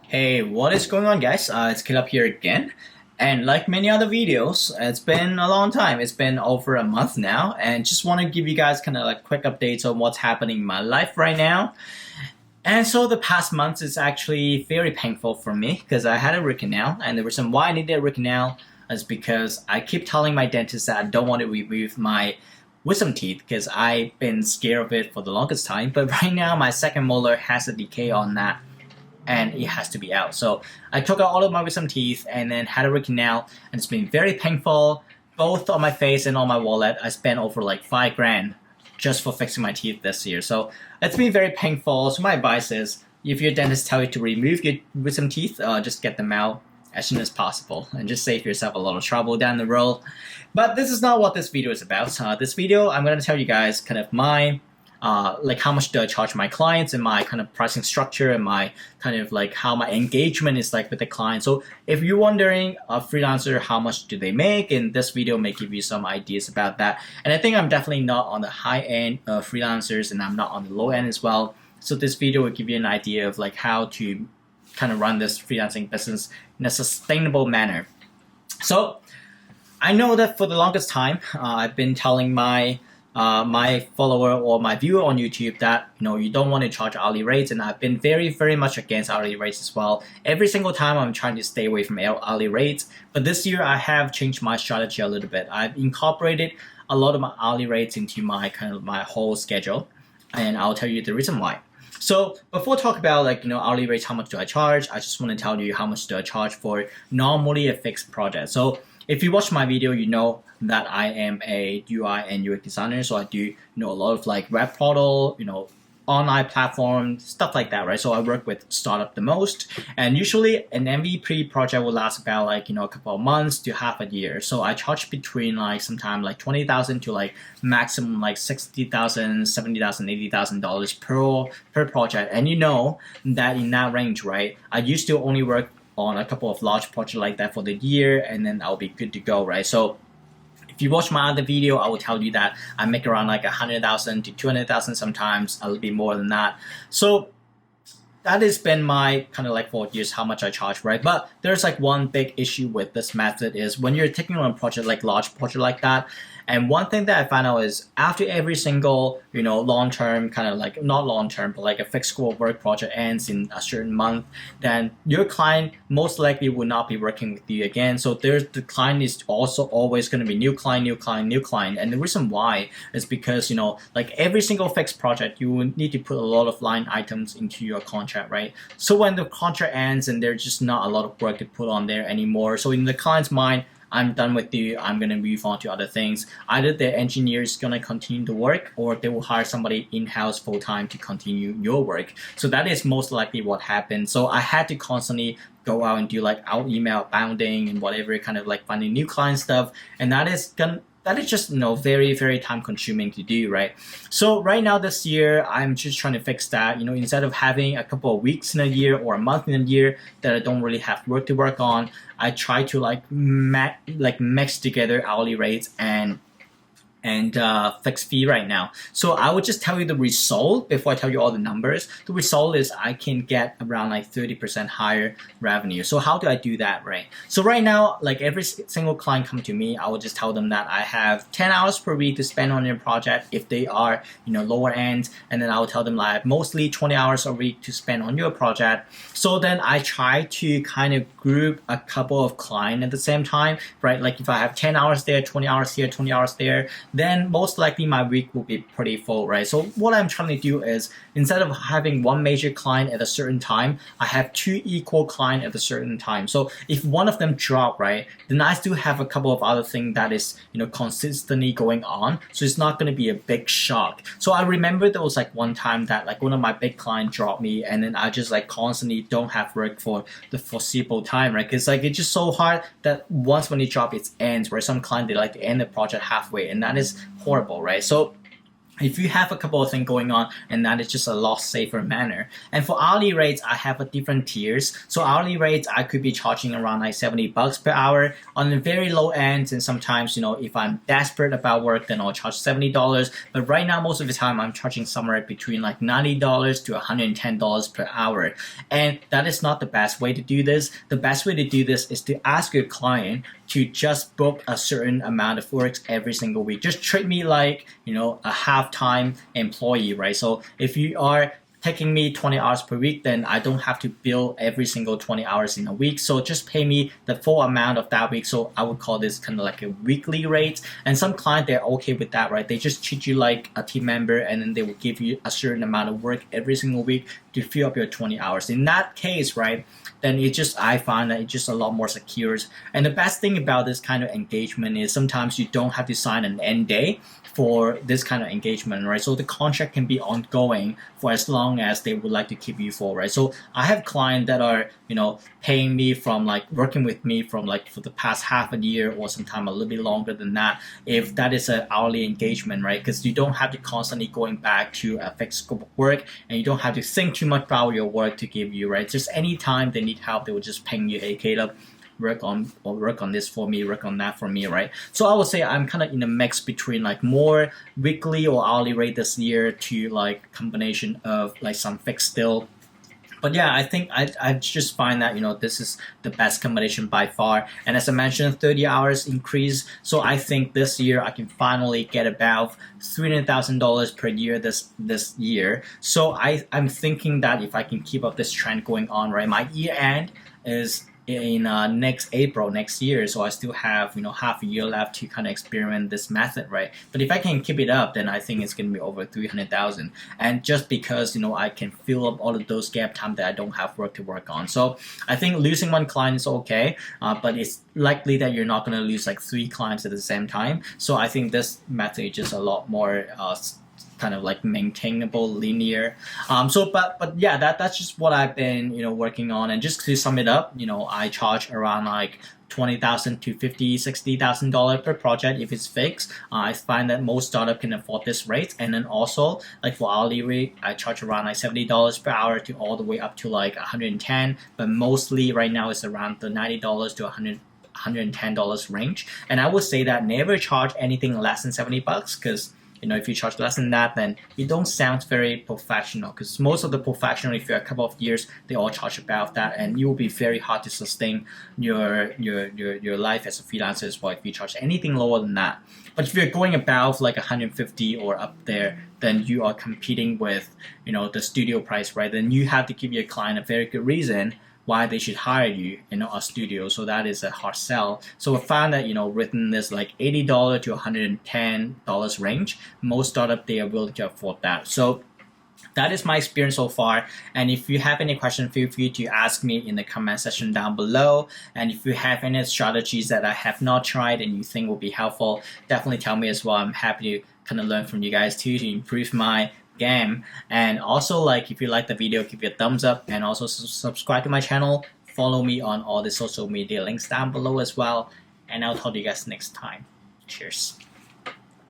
Hey, what is going on, guys? It's Caleb here again. And like many other videos, it's been a long time. It's been over a month now, and just want to give you guys kind of like quick updates on what's happening in my life right now. And so the past month is actually very painful for me because I had a root canal, and the reason why I needed a root canal is because I keep telling my dentist that I don't want to remove my wisdom teeth because I've been scared of it for the longest time. But right now, my second molar has a decay on that and it has to be out. So I took out all of my wisdom teeth and then had a root canal, and it's been very painful, both on my face and on my wallet. I spent over like $5,000 just for fixing my teeth this year. So it's been very painful. So my advice is, if your dentist tell you to remove your wisdom teeth, just get them out as soon as possible and just save yourself a lot of trouble down the road. But this is not what this video is about. This video, I'm going to tell you guys kind of my like how much do I charge my clients and my kind of pricing structure and my kind of like how my engagement is like with the client. So if you're wondering, a freelancer, how much do they make, and this video may give you some ideas about that. And I think I'm definitely not on the high end of freelancers, and I'm not on the low end as well. So this video will give you an idea of like how to kind of run this freelancing business in a sustainable manner. So I know that for the longest time, I've been telling my follower or my viewer on YouTube that you don't want to charge hourly rates, and I've been very much against hourly rates as well. Every single time I'm trying to stay away from hourly rates, but this year I have changed my strategy a little bit. I've incorporated a lot of my hourly rates into my kind of my whole schedule, and I'll tell you the reason why. So before talk about hourly rates, how much do I charge? I just want to tell you how much do I charge for normally a fixed project. So if you watch my video, you know that I am a UI and UX designer. So I do a lot of like web portal, online platform, stuff like that, right? So I work with startup the most, and usually an MVP project will last about like a couple of months to half a year. So I charge between like sometimes like 20,000 to like maximum like 60,000, 70,000, 80,000 dollars per project. And that in that range, right? I used to only work on a couple of large projects like that for the year, and then I'll be good to go, right? So if you watch my other video, I will tell you that I make around like 100,000 to 200,000, sometimes a little bit more than that. So that has been my kind of like 4 years how much I charge, right? But there's like one big issue with this method is when you're taking on a project like large project like that. And one thing that I found out is after every single, long-term kind of like, not long-term, but like a fixed scope of work project ends in a certain month, then your client most likely will not be working with you again. So the client is also always going to be new client, new client, new client. And the reason why is because, like every single fixed project, you will need to put a lot of line items into your contract, right? So when the contract ends and there's just not a lot of work to put on there anymore. So in the client's mind, I'm done with you, I'm going to move on to other things. Either the engineer is going to continue to work, or they will hire somebody in-house full-time to continue your work. So that is most likely what happened. So I had to constantly go out and do like out email bounding and whatever, kind of like finding new client stuff. And that is just very time consuming to do, right? So right now this year I'm just trying to fix that. Instead of having a couple of weeks in a year or a month in a year that I don't really have work to work on, I try to mix together hourly rates and fixed fee right now. So I would just tell you the result before I tell you all the numbers. The result is I can get around like 30% higher revenue. So how do I do that, right? So right now, like every single client come to me, I will just tell them that I have 10 hours per week to spend on your project if they are, lower end. And then I will tell them like mostly 20 hours a week to spend on your project. So then I try to kind of group a couple of clients at the same time, right? Like if I have 10 hours there, 20 hours here, 20 hours there, then most likely my week will be pretty full, right? So what I'm trying to do is instead of having one major client at a certain time, I have two equal clients at a certain time. So if one of them drop, right, then I still have a couple of other things that is, consistently going on. So it's not going to be a big shock. So I remember there was like one time that like one of my big clients dropped me, and then I just like constantly don't have work for the foreseeable time, right? Because like it's just so hard that once when you drop, it ends, where some client they like to end the project halfway, and that is horrible, right? So if you have a couple of things going on, and that is just a lot safer manner. And for hourly rates, I have a different tiers. So hourly rates, I could be charging around like $70 per hour on the very low end. And sometimes, if I'm desperate about work, then I'll charge $70. But right now, most of the time, I'm charging somewhere between like $90 to $110 per hour. And that is not the best way to do this. The best way to do this is to ask your client to just book a certain amount of work every single week. Just treat me like, a half-time employee, right? So if you are taking me 20 hours per week, then I don't have to bill every single 20 hours in a week. So just pay me the full amount of that week. So I would call this kind of like a weekly rate. And some clients, they're okay with that, right? They just treat you like a team member, and then they will give you a certain amount of work every single week to fill up your 20 hours. In that case, right, then I find that it's just a lot more secure. And the best thing about this kind of engagement is sometimes you don't have to sign an end date for this kind of engagement, right? So the contract can be ongoing for as long as they would like to keep you for, right? So I have clients that are, paying me from like working with me from like for the past half a year or sometime a little bit longer than that, if that is an hourly engagement, right? Because you don't have to constantly going back to a fixed scope of work, and you don't have to think too much about your work to give you, right? Just anytime they need help, they will just ping you, hey Caleb, work on this for me, work on that for me, right? So I would say I'm kind of in a mix between like more weekly or hourly rate this year to like combination of like some fixed still. But yeah, I think I just find that this is the best combination by far. And as I mentioned, 30 hours increase. So I think this year I can finally get about $300,000 per year this year. So I'm thinking that if I can keep up this trend going on, right, my year end is in next April next year, so I still have half a year left to kind of experiment this method, right? But if I can keep it up, then I think it's gonna be over 300,000, and just because I can fill up all of those gap time that I don't have work to work on. So I think losing one client is okay, but it's likely that you're not gonna lose like 3 clients at the same time. So I think this method is just a lot more kind of like maintainable, linear. But yeah, that's just what I've been working on. And just to sum it up, I charge around like $20,000 to $60,000 per project if it's fixed. I find that most startup can afford this rate. And then also like for hourly rate, I charge around like $70 per hour to all the way up to like 110. But mostly right now it's around the $90 to $110 range. And I would say that never charge anything less than $70 because if you charge less than that, then you don't sound very professional, because most of the professional, if you're a couple of years, they all charge about that, and it will be very hard to sustain your life as a freelancer as well if you charge anything lower than that. But if you're going above like 150 or up there, then you are competing with the studio price, right? Then you have to give your client a very good reason why they should hire you in a studio. So that is a hard sell. So I found that within this like $80 to $110 range, most startup they are willing to afford that. So that is my experience so far. And if you have any questions, feel free to ask me in the comment section down below. And if you have any strategies that I have not tried and you think will be helpful, definitely tell me as well. I'm happy to kind of learn from you guys too, to improve my game. And also, like, if you like the video, give it a thumbs up, and also subscribe to my channel. Follow me on all the social media links down below as well, and I'll talk to you guys next time. Cheers.